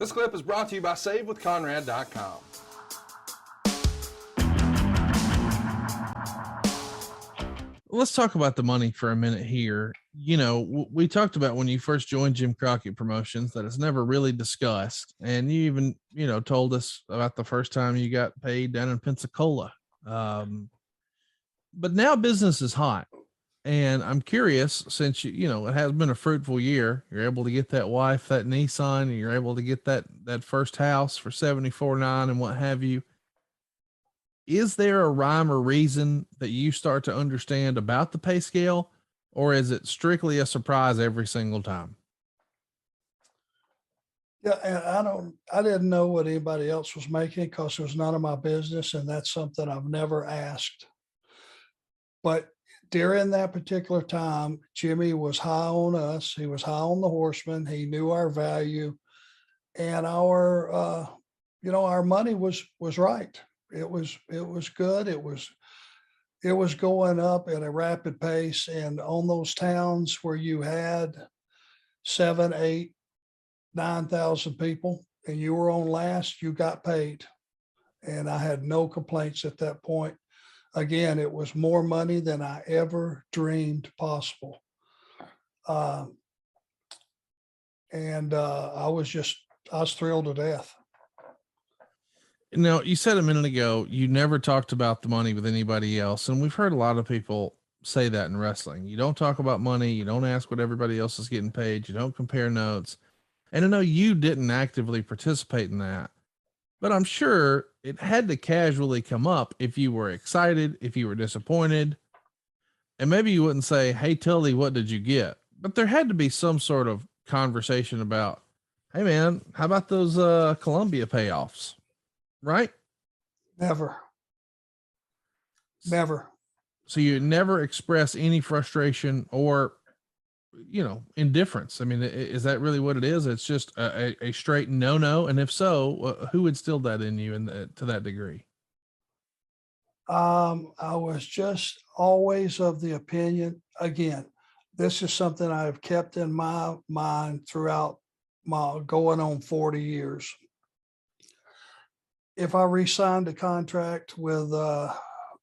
This clip is brought to you by SaveWithConrad.com. Let's talk about the money for a minute here. You know, we talked about when you first joined Jim Crockett Promotions that it's never really discussed. And you even, told us about the first time you got paid down in Pensacola. But now business is hot. And I'm curious, since it has been a fruitful year, you're able to get that wife, that Nissan, and you're able to get that first house for $74,900 and what have you. Is there a rhyme or reason that you start to understand about the pay scale, or is it strictly a surprise every single time? Yeah, and I didn't know what anybody else was making because it was none of my business, and that's something I've never asked. But during that particular time, Jimmy was high on us. He was high on the Horsemen. He knew our value, and our money was right. It was good. It was going up at a rapid pace. And on those towns where you had 7, 8, 9,000 people and you were on last, you got paid. And I had no complaints at that point. Again, it was more money than I ever dreamed possible. I was thrilled to death. Now, you said a minute ago, you never talked about the money with anybody else. And we've heard a lot of people say that in wrestling. You don't talk about money. You don't ask what everybody else is getting paid. You don't compare notes. And I know you didn't actively participate in that, but I'm sure it had to casually come up if you were excited, if you were disappointed, and maybe you wouldn't say, "Hey, Tully, what did you get?" But there had to be some sort of conversation about, "Hey man, how about those Columbia payoffs?" Right? Never. So you never express any frustration or, indifference. I mean, is that really what it is? It's just a straight no. And if so, who instilled that in you to that degree? I was just always of the opinion, again, this is something I've kept in my mind throughout my going on 40 years. If I re-signed a contract with,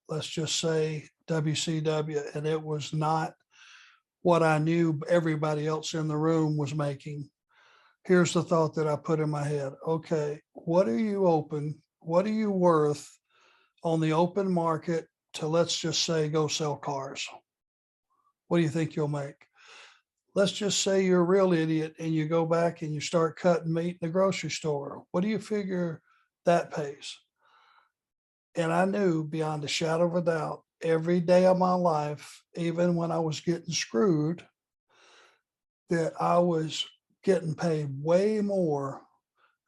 let's just say WCW, and it was not what I knew everybody else in the room was making, here's the thought that I put in my head. Okay, what are you worth on the open market to, let's just say, go sell cars? What do you think you'll make? Let's just say you're a real idiot and you go back and you start cutting meat in the grocery store. What do you figure that pays? And I knew beyond a shadow of a doubt, every day of my life, even when I was getting screwed, that I was getting paid way more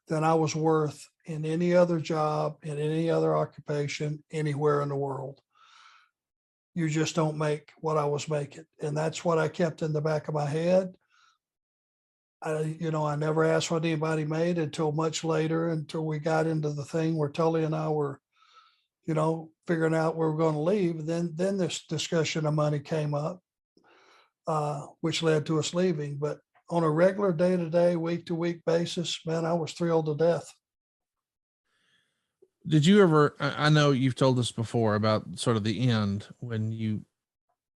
than I was worth in any other job, in any other occupation, anywhere in the world. You just don't make what I was making. And that's what I kept in the back of my head. I never asked what anybody made until much later, until we got into the thing where Tully and I were, figuring out where we're going to leave. Then this discussion of money came up, which led to us leaving. But on a regular day-to-day, week-to-week basis, man, I was thrilled to death. Did you ever, I know you've told us before about sort of the end when you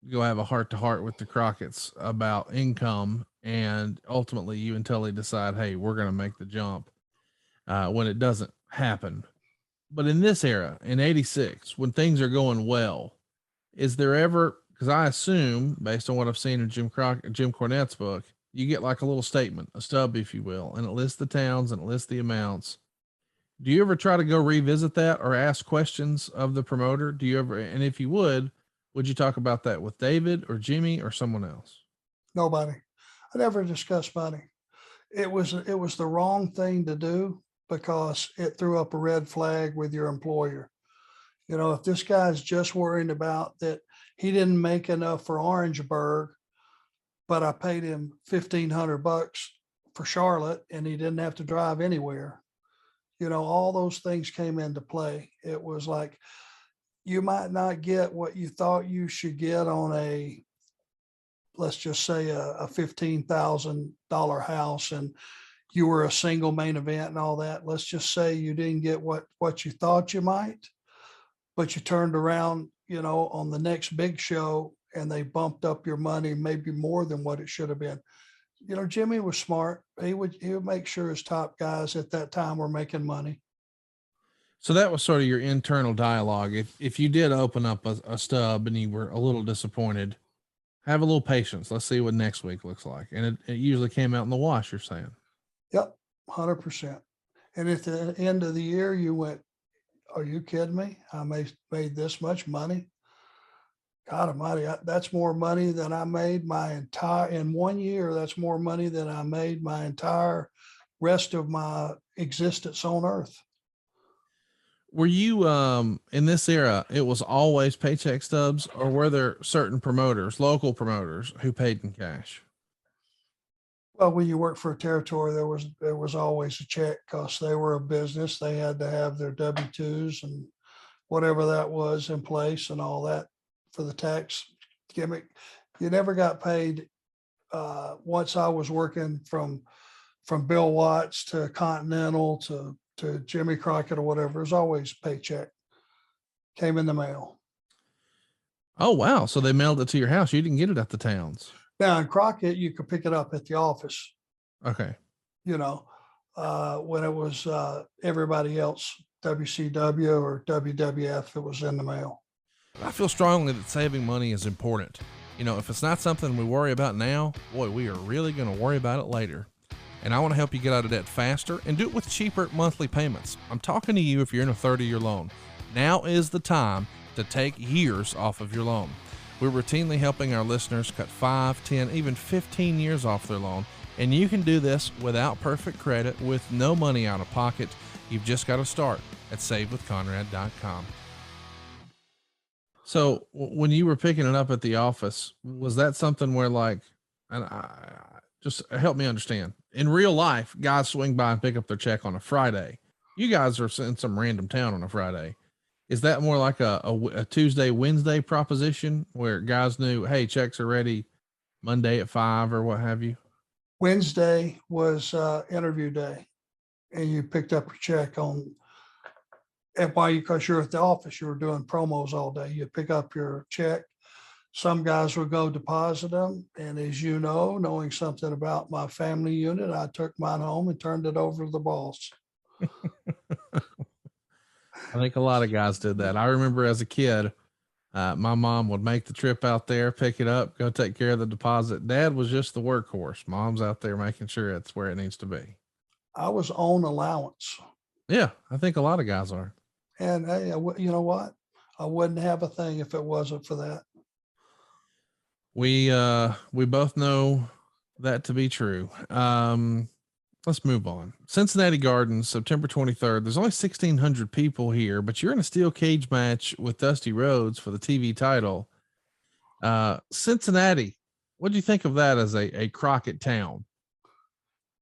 go have a heart-to-heart with the Crockett's about income, and ultimately you and Tully decide, hey, we're going to make the jump when it doesn't happen. But in this era, in 86, when things are going well, is there ever, because I assume, based on what I've seen in Jim Cornette's book, you get like a little statement, a stub, if you will, and it lists the towns and it lists the amounts. Do you ever try to go revisit that or ask questions of the promoter? Do you ever, and if you would you talk about that with David or Jimmy or someone else? Nobody. I never discussed money. It was the wrong thing to do because it threw up a red flag with your employer. If this guy's just worrying about that he didn't make enough for Orangeburg, but I paid him $1,500 for Charlotte and he didn't have to drive anywhere. All those things came into play. It was like, you might not get what you thought you should get on let's just say a $15,000 house, and you were a single main event and all that. Let's just say you didn't get what you thought you might, but you turned around, on the next big show and they bumped up your money, maybe more than what it should have been. Jimmy was smart. He would make sure his top guys at that time were making money. So that was sort of your internal dialogue. If you did open up a stub and you were a little disappointed, have a little patience. Let's see what next week looks like. And it usually came out in the wash, you're saying. Yep, 100%. And at the end of the year, you went, are you kidding me? I made this much money. God almighty, that's more money than I made in 1 year. That's more money than I made my entire rest of my existence on earth. Were you, in this era, it was always paycheck stubs, or were there certain promoters, local promoters, who paid in cash? Well, when you work for a territory, there was always a check because they were a business. They had to have their W-2s and whatever that was in place and all that for the tax gimmick. You never got paid. Once I was working from Bill Watts to Continental to Jimmy Crockett or whatever, it was always paycheck. Came in the mail. Oh, wow. So they mailed it to your house. You didn't get it at the towns. Now in Crockett, you could pick it up at the office. Okay. When it was everybody else, WCW or WWF, it was in the mail. I feel strongly that saving money is important. If it's not something we worry about now, boy, we are really going to worry about it later. And I want to help you get out of debt faster and do it with cheaper monthly payments. I'm talking to you if you're in a 30-year loan. Now is the time to take years off of your loan. We're routinely helping our listeners cut 5, 10, even 15 years off their loan. And you can do this without perfect credit with no money out of pocket. You've just got to start at savewithconrad.com. So when you were picking it up at the office, was that something where just help me understand. In real life, guys swing by and pick up their check on a Friday. You guys are in some random town on a Friday. Is that more like a Tuesday, Wednesday proposition where guys knew, hey, checks are ready Monday at 5 or what have you? Wednesday was interview day, and you picked up your check because you're at the office, you were doing promos all day. You pick up your check. Some guys would go deposit them. And as you know, knowing something about my family unit, I took mine home and turned it over to the boss. I think a lot of guys did that. I remember as a kid, my mom would make the trip out there, pick it up, go take care of the deposit. Dad was just the workhorse. Mom's out there making sure it's where it needs to be. I was on allowance. Yeah, I think a lot of guys are. And hey, you know what? I wouldn't have a thing if it wasn't for that. We both know that to be true. Let's move on. Cincinnati Gardens, September 23rd. There's only 1,600 people here, but you're in a steel cage match with Dusty Rhodes for the TV title. Cincinnati, what do you think of that as a Crockett town?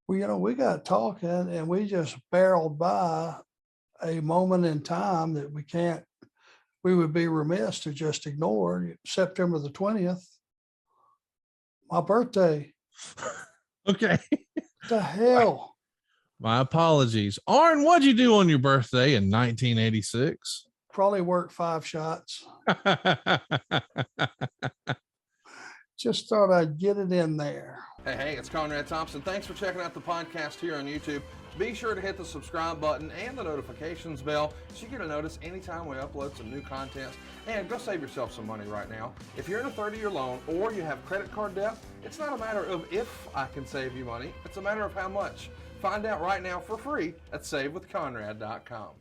Well, we got talking and we just barreled by a moment in time that we would be remiss to just ignore. September the 20th, my birthday. Okay. What the hell? My apologies. Arn, what'd you do on your birthday in 1986? Probably worked 5 shots. Just thought I'd get it in there. Hey, it's Conrad Thompson. Thanks for checking out the podcast here on YouTube. Be sure to hit the subscribe button and the notifications bell so you get a notice anytime we upload some new content. And go save yourself some money right now. If you're in a 30-year loan or you have credit card debt, it's not a matter of if I can save you money. It's a matter of how much. Find out right now for free at savewithconrad.com.